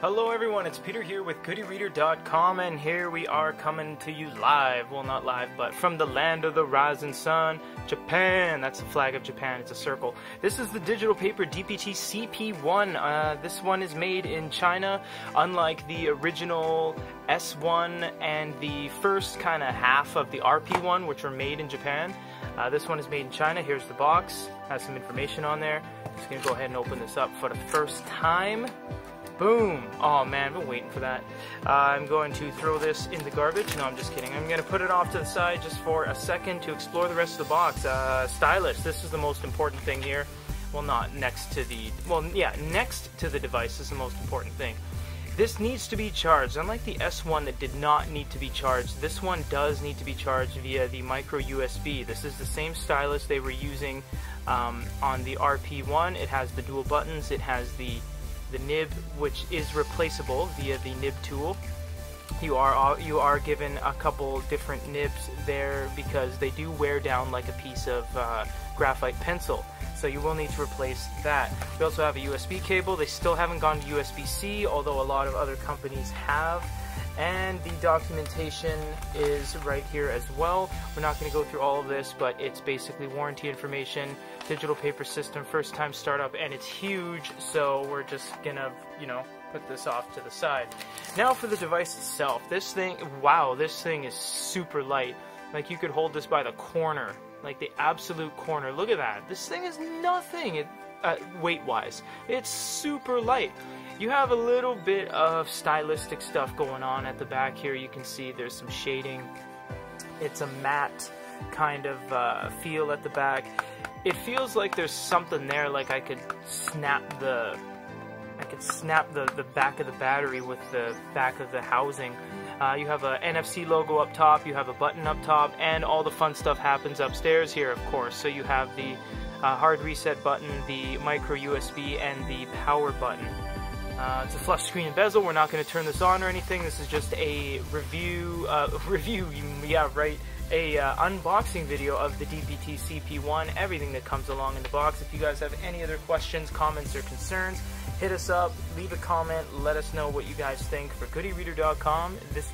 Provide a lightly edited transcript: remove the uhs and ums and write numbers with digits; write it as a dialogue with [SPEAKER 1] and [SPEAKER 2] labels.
[SPEAKER 1] Hello everyone, it's Peter here with GoodyReader.com, and here we are coming to you live, well not live, but from the land of the rising sun, Japan. That's the flag of Japan, it's a circle. This is the digital paper DPT-CP1. This one is made in China, unlike the original S1 and the first kind of half of the RP1, which were made in Japan. This one is made in China. Here's the box, has some information on there. Just gonna go ahead and open this up for the first time. Boom! Oh man, I've been waiting for that. I'm going to throw this in the garbage. No, I'm just kidding. I'm going to put it off to the side just for a second to explore the rest of the box. Stylus, this is the most important thing here. Well, not next to the... Well, yeah, next to the device is the most important thing. This needs to be charged. Unlike the S1 that did not need to be charged, this one does need to be charged via the micro USB. This is the same stylus they were using on the RP1. It has the dual buttons. It has the nib, which is replaceable via the nib tool. You are given a couple different nibs there because they do wear down like a piece of graphite pencil, so you will need to replace that. We also have a USB cable. They still haven't gone to USB-C, although a lot of other companies have. And the documentation is right here as well. We're not going to go through all of this, but it's basically warranty information, digital paper system, first time startup, and it's huge, so we're just gonna, put this off to the side. Now for the device itself. This thing, wow, this thing is super light. Like, you could hold this by the corner, like the absolute corner. Look at that. This thing is nothing weight-wise. It's super light. You have a little bit of stylistic stuff going on at the back here. You can see there's some shading. It's a matte kind of feel at the back. It feels like there's something there, like I could snap the back of the battery with the back of the housing. You have a NFC logo up top, you have a button up top, and all the fun stuff happens upstairs here, of course. So you have the hard reset button, the micro USB, and the power button. It's a flush screen and bezel. We're not going to turn this on or anything. This is just a unboxing video of the DPT-CP1, everything that comes along in the box. If you guys have any other questions, comments, or concerns, hit us up, leave a comment, let us know what you guys think. For GoodyReader.com, this